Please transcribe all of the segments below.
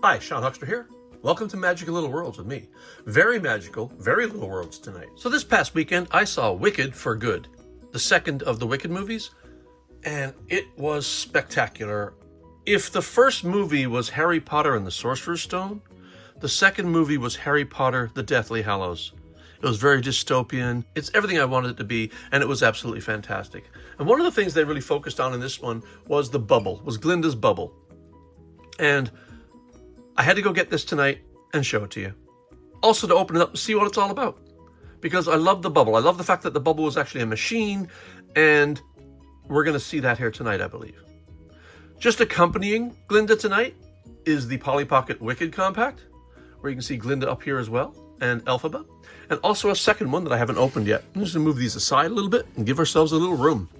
Hi, Sean Huxter here. Welcome to Magical Little Worlds with me. Very magical, very little worlds tonight. So this past weekend, I saw Wicked for Good, the second of the Wicked movies, and it was spectacular. If the first movie was Harry Potter and the Sorcerer's Stone, the second movie was Harry Potter, the Deathly Hallows. It was very dystopian. It's everything I wanted it to be, and it was absolutely fantastic. And one of the things they really focused on in this one was the bubble, was Glinda's bubble. And I had to go get this tonight and show it to you. Also to open it up and see what it's all about. Because I love the bubble. I love the fact that the bubble was actually a machine, and we're going to see that here tonight, I believe. Just accompanying Glinda tonight is the Polly Pocket Wicked Compact, where you can see Glinda up here as well, and Elphaba. And also a second one that I haven't opened yet. I'm just going to move these aside a little bit and give ourselves a little room.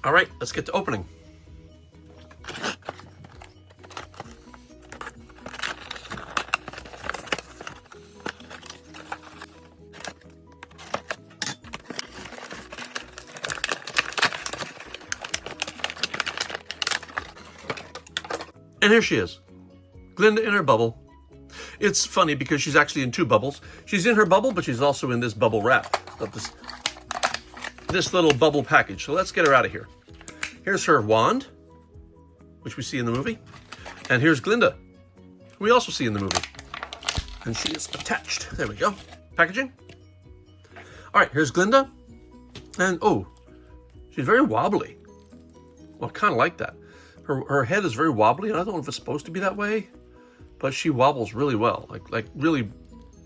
All right, let's get to opening. And here she is, Glinda in her bubble. It's funny because she's actually in two bubbles. She's in her bubble, but she's also in this bubble wrap of this little bubble package. So let's get her out of here. Here's her wand, which we see in the movie. And here's Glinda, who we also see in the movie. And she is attached. There we go. Packaging. All right, here's Glinda. And oh, she's very wobbly. Well, I kind of like that. Her head is very wobbly, and I don't know if it's supposed to be that way, but she wobbles really well. Like really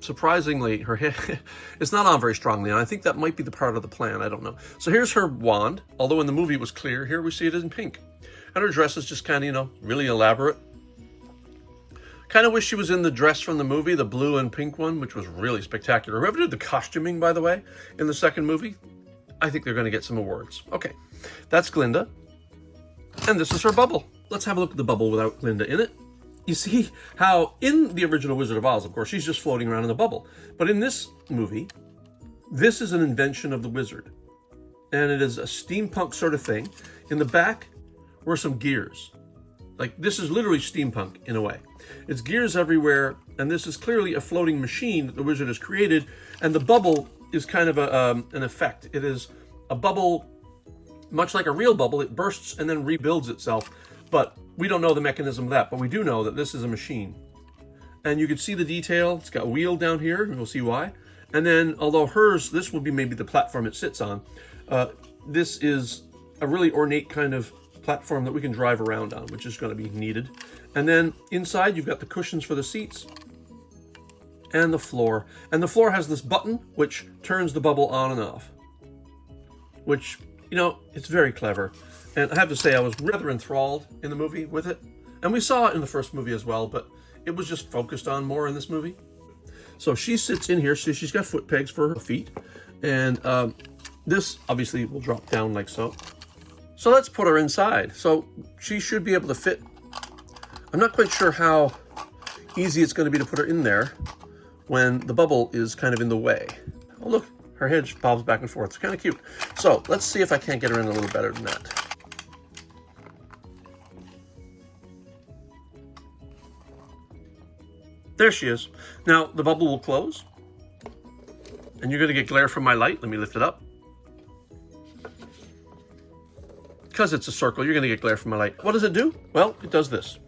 surprisingly, her head it's not on very strongly, and I think that might be the part of the plan. I don't know. So here's her wand, although in the movie it was clear. Here we see it in pink. And her dress is just kind of, really elaborate. Kind of wish she was in the dress from the movie, the blue and pink one, which was really spectacular. Whoever did the costuming, by the way, in the second movie, I think they're going to get some awards. Okay, that's Glinda. And this is her bubble. Let's have a look at the bubble without Glinda in it. You see how in the original Wizard of Oz, of course, she's just floating around in the bubble. But in this movie, this is an invention of the wizard. And it is a steampunk sort of thing. In the back were some gears. Like, this is literally steampunk in a way. It's gears everywhere, and this is clearly a floating machine that the wizard has created. And the bubble is kind of an effect. It is a bubble. Much like a real bubble, it bursts and then rebuilds itself. But we don't know the mechanism of that, but we do know that this is a machine. And you can see the detail. It's got a wheel down here, and we'll see why. And then, although hers, this will be maybe the platform it sits on. This is a really ornate kind of platform that we can drive around on, which is going to be needed. And then inside, you've got the cushions for the seats and the floor. And the floor has this button, which turns the bubble on and off, which, it's very clever. And I have to say, I was rather enthralled in the movie with it. And we saw it in the first movie as well, but it was just focused on more in this movie. So she sits in here. So she's got foot pegs for her feet. And this obviously will drop down like so. So let's put her inside. So she should be able to fit. I'm not quite sure how easy it's going to be to put her in there when the bubble is kind of in the way. Oh, look. Her head bobs back and forth. It's kind of cute. So let's see if I can't get her in a little better than that. There she is. Now the bubble will close. And you're going to get glare from my light. Let me lift it up. Because it's a circle, you're going to get glare from my light. What does it do? Well, it does this.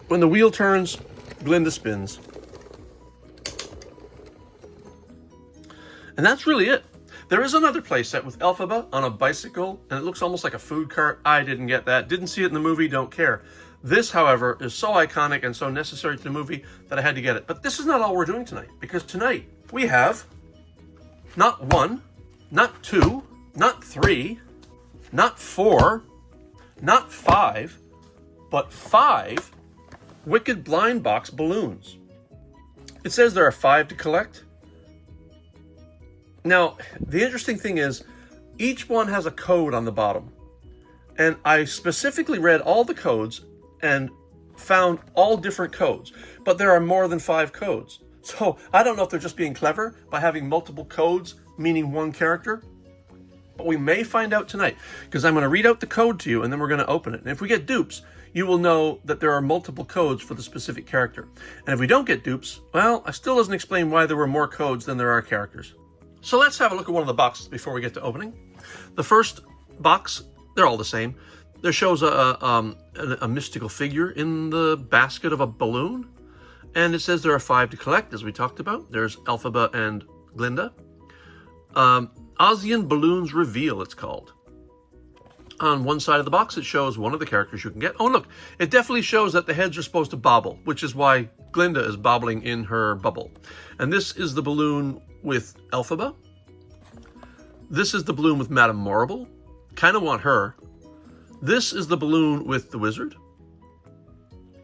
When the wheel turns, Glinda spins. And that's really it. There is another playset with Elphaba on a bicycle, and it looks almost like a food cart. I didn't get that. Didn't see it in the movie, don't care. This, however, is so iconic and so necessary to the movie that I had to get it. But this is not all we're doing tonight, because tonight we have not one, not two, not three, not four, not five, but 5 Wicked blind box balloons. It says there are 5 to collect. Now, the interesting thing is, each one has a code on the bottom. And I specifically read all the codes and found all different codes. But there are more than 5 codes. So I don't know if they're just being clever by having multiple codes, meaning one character. but we may find out tonight, because I'm going to read out the code to you and then we're going to open it. And if we get dupes, you will know that there are multiple codes for the specific character. And if we don't get dupes, well, it still doesn't explain why there were more codes than there are characters. So let's have a look at one of the boxes before we get to opening. The first box, they're all the same. There shows a mystical figure in the basket of a balloon. And it says there are 5 to collect, as we talked about. There's Elphaba and Glinda. Ozian Balloons Reveal, it's called. On one side of the box, it shows one of the characters you can get. Oh, look, it definitely shows that the heads are supposed to bobble, which is why Glinda is bobbling in her bubble. And this is the balloon with Elphaba. This is the balloon with Madame Morrible. Kind of want her. This is the balloon with the wizard.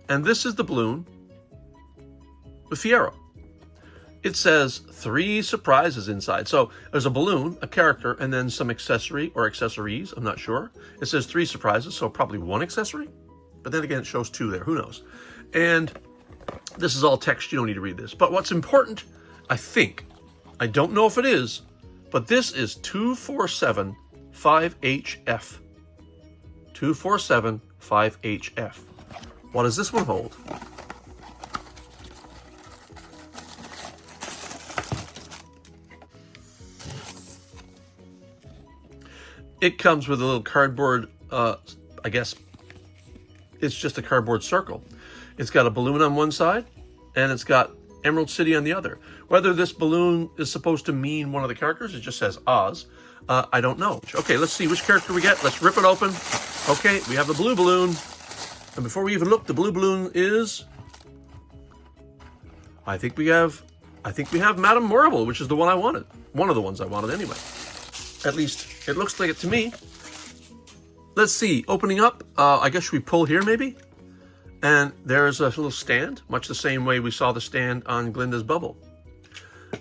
And this is the balloon with Fiero. It says 3 surprises inside. So there's a balloon, a character, and then some accessory or accessories. I'm not sure. It says 3 surprises, so probably 1 accessory. But then again, it shows 2 there. Who knows? And this is all text. You don't need to read this. But what's important, I think, I don't know if it is, but this is 2475HF. 2475HF. What does this one hold? It comes with a little cardboard, I guess it's just a cardboard circle. It's got a balloon on one side, and it's got Emerald City on the other. Whether this balloon is supposed to mean one of the characters, it just says Oz, I don't know. Okay, let's see which character we get. Let's rip it open. Okay, we have the blue balloon. And before we even look, the blue balloon is... I think we have Madame Morrible, which is the one I wanted. One of the ones I wanted anyway. At least it looks like it to me. Let's see, opening up, I guess we pull here maybe? And there's a little stand, much the same way we saw the stand on Glinda's bubble.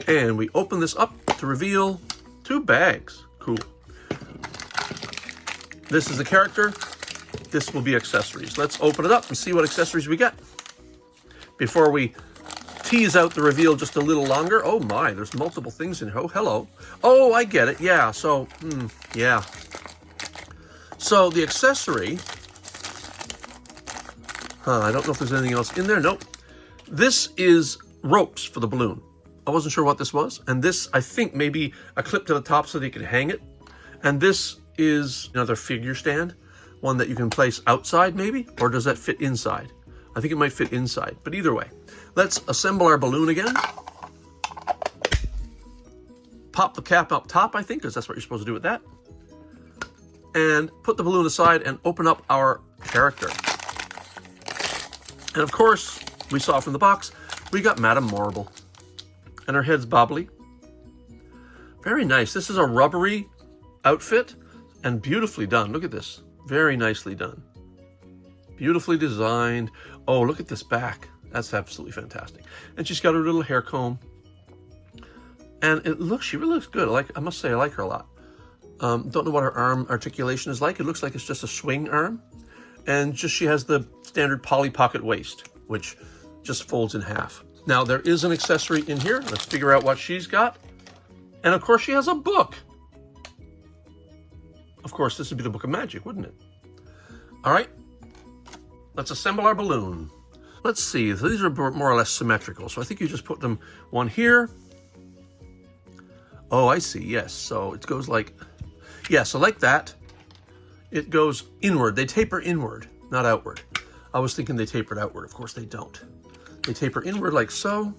And we open this up to reveal 2 bags. Cool. This is the character. This will be accessories. Let's open it up and see what accessories we get. Before we tease out the reveal just a little longer. Oh my, there's multiple things in here. Oh, hello. Oh, I get it. Yeah, so, yeah. So the accessory, I don't know if there's anything else in there. Nope. This is ropes for the balloon. I wasn't sure what this was. And this, I think, maybe a clip to the top so that you can hang it. And this is another figure stand, one that you can place outside maybe, or does that fit inside? I think it might fit inside, but either way. Let's assemble our balloon again. Pop the cap up top, I think, because that's what you're supposed to do with that. And put the balloon aside and open up our character. And of course, we saw from the box, we got Madame Morrible. And her head's bobbly. Very nice. This is a rubbery outfit and beautifully done. Look at this. Very nicely done. Beautifully designed. Oh, look at this back. That's absolutely fantastic. And she's got her little hair comb. And she really looks good. I must say, I like her a lot. Don't know what her arm articulation is like. It looks like it's just a swing arm. And she has the standard Polly Pocket waist, which just folds in half. Now, there is an accessory in here. Let's figure out what she's got. And of course, she has a book. Of course, this would be the Book of Magic, wouldn't it? All right. Let's assemble our balloon. Let's see. So these are more or less symmetrical. So I think you just put them one here. Oh, I see. Yes. So it goes like... Yeah, so like that. It goes inward. They taper inward, not outward. I was thinking they tapered outward. Of course, they don't. They taper inward like so.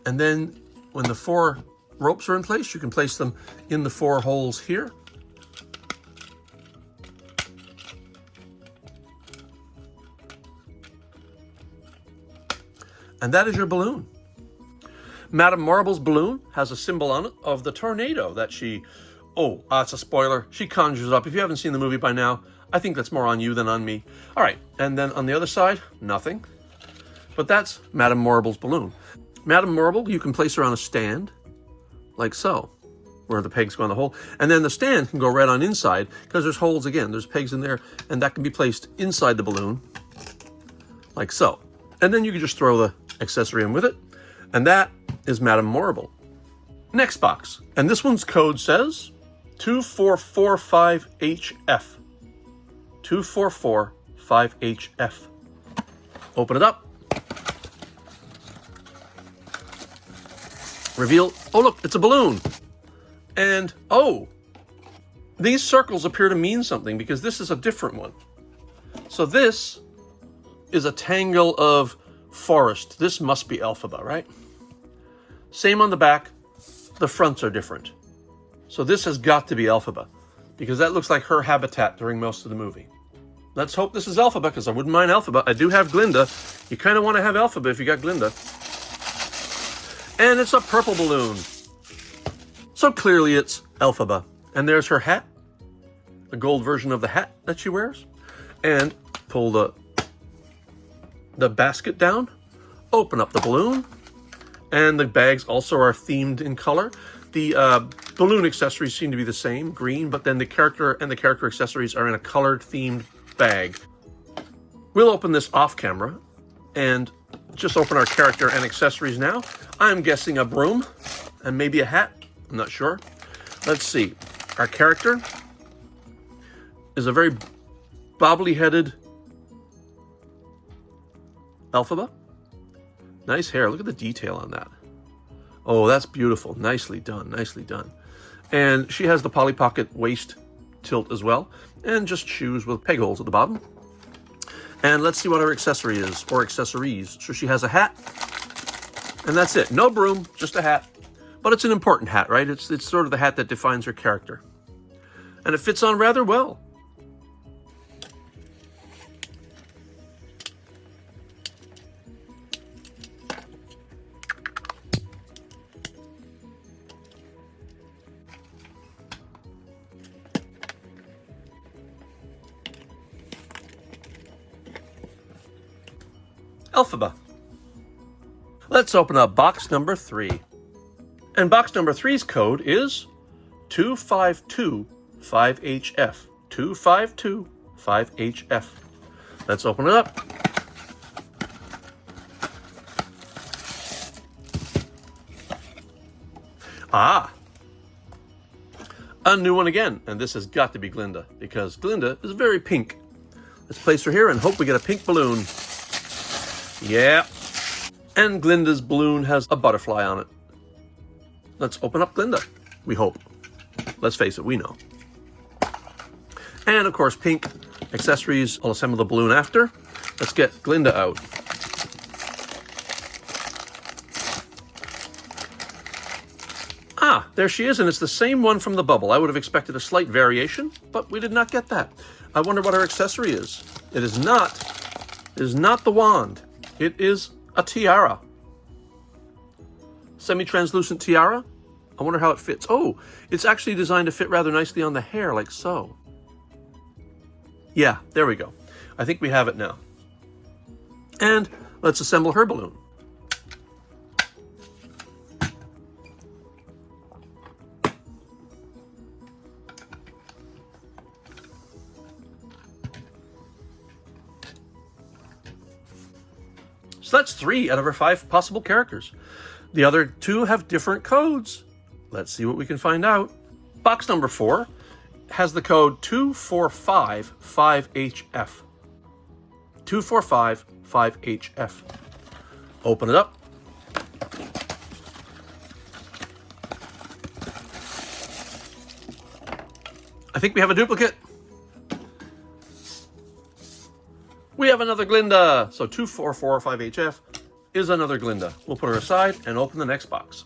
And then when the 4 ropes are in place, you can place them in the 4 holes here. And that is your balloon. Madame Morrible's balloon has a symbol on it of the tornado that she... Oh, it's a spoiler. She conjures up. If you haven't seen the movie by now, I think that's more on you than on me. All right, and then on the other side, nothing. But that's Madame Morrible's balloon. Madame Morrible, you can place her on a stand, like so, where the pegs go in the hole. And then the stand can go right on inside, because there's holes again. There's pegs in there, and that can be placed inside the balloon, like so. And then you can just throw the accessory in with it. And that is Madame Morrible. Next box. And this one's code says 2445HF. 2445HF. Open it up. Reveal. Oh, look, it's a balloon. And, oh, these circles appear to mean something because this is a different one. So this is a tangle of forest. This must be Elphaba, right? Same on the back. The fronts are different. So this has got to be Elphaba because that looks like her habitat during most of the movie. Let's hope this is Elphaba because I wouldn't mind Elphaba. I do have Glinda. You kind of want to have Elphaba if you got Glinda. And it's a purple balloon. So clearly it's Elphaba. And there's her hat. A gold version of the hat that she wears. And pull the basket down. Open up the balloon. And the bags also are themed in color. The balloon accessories seem to be the same, green, but then the character and the character accessories are in a colored themed bag. We'll open this off camera and just open our character and accessories now. I'm guessing a broom and maybe a hat. I'm not sure. Let's see. Our character is a very bobbly-headed Elphaba. Nice hair. Look at the detail on that. Oh, that's beautiful. Nicely done. Nicely done. And she has the Polly Pocket waist tilt as well. And just shoes with peg holes at the bottom. And let's see what her accessory is, or accessories. So she has a hat. And that's it. No broom, just a hat. But it's an important hat, right? It's sort of the hat that defines her character. And it fits on rather well. Elphaba. Let's open up box number 3. And box number 3's code is 2525HF. 2525HF. Let's open it up. Ah! A new one again. And this has got to be Glinda, because Glinda is very pink. Let's place her here and hope we get a pink balloon. Yeah. And Glinda's balloon has a butterfly on it. Let's open up Glinda. We hope. Let's face it, we know. And of course, pink accessories. I'll assemble the balloon after. Let's get Glinda out. Ah, there she is, and it's the same one from the bubble. I would have expected a slight variation, but we did not get that. I wonder what her accessory is. It is not the wand. It is a tiara. Semi-translucent tiara. I wonder how it fits. Oh, it's actually designed to fit rather nicely on the hair, like so. Yeah, there we go. I think we have it now. And let's assemble her balloon. So that's 3 out of our 5 possible characters. The other 2 have different codes. Let's see what we can find out. Box number 4 has the code 2455HF. 2455HF. Open it up. I think we have a duplicate. We have another Glinda. So 2445HF is another Glinda. We'll put her aside and open the next box.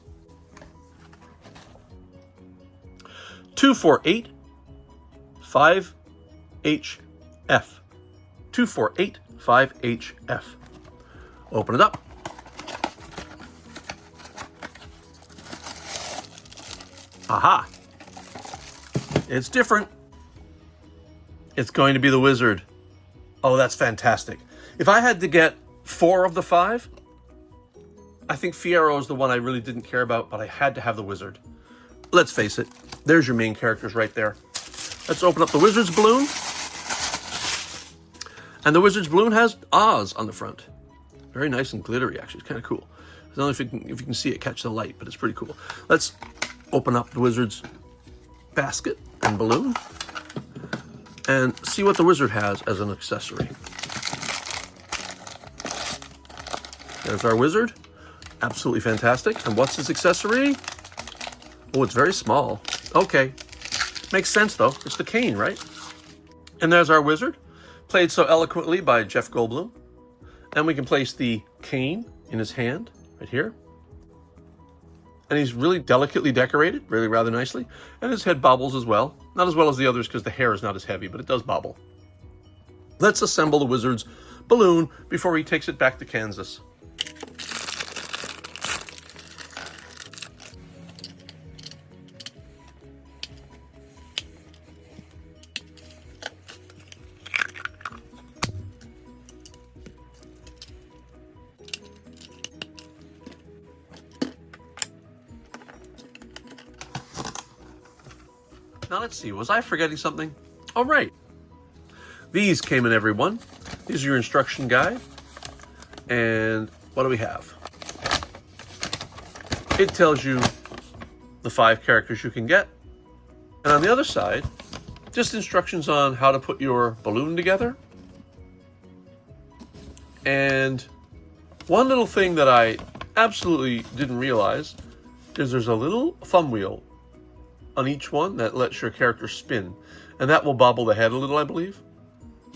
2485HF. 2485HF. Open it up. Aha. It's different. It's going to be the wizard. Oh, that's fantastic. If I had to get 4 of the 5, I think Fiyero is the one I really didn't care about, but I had to have the wizard. Let's face it, there's your main characters right there. Let's open up the wizard's balloon. And the wizard's balloon has Oz on the front. Very nice and glittery, actually. It's kind of cool. I don't know if you can see it catch the light, but it's pretty cool. Let's open up the wizard's basket and balloon and see what the wizard has as an accessory. There's our wizard. Absolutely fantastic. And what's his accessory? Oh, it's very small. Okay. Makes sense, though. It's the cane, right? And there's our wizard, played so eloquently by Jeff Goldblum. And we can place the cane in his hand, right here. And he's really delicately decorated, really rather nicely. And his head bobbles as well. Not as well as the others because the hair is not as heavy, but it does bobble. Let's assemble the wizard's balloon before he takes it back to Kansas. Now let's see, was I forgetting something? All right. These came in every one. These are your instruction guide. And what do we have? It tells you the 5 characters you can get. And on the other side, just instructions on how to put your balloon together. And one little thing that I absolutely didn't realize is there's a little thumb wheel on each one that lets your character spin, and that will bobble the head a little, I believe.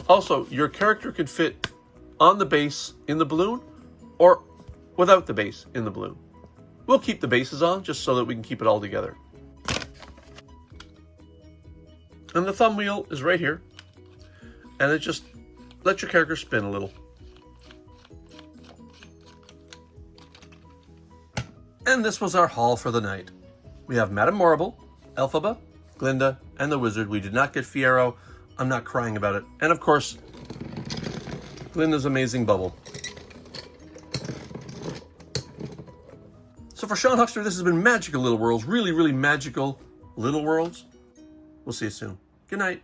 Also, your character can fit on the base in the balloon or without the base in the balloon. We'll keep the bases on just so that we can keep it all together. And the thumb wheel is right here, and it just lets your character spin a little. And this was our haul for the night. We have Madame Marble, Elphaba, Glinda, and the wizard. We did not get Fiero. I'm not crying about it. And of course, Glinda's amazing bubble. So for Sean Huckster, this has been Magical Little Worlds. Really, really magical little worlds. We'll see you soon. Good night.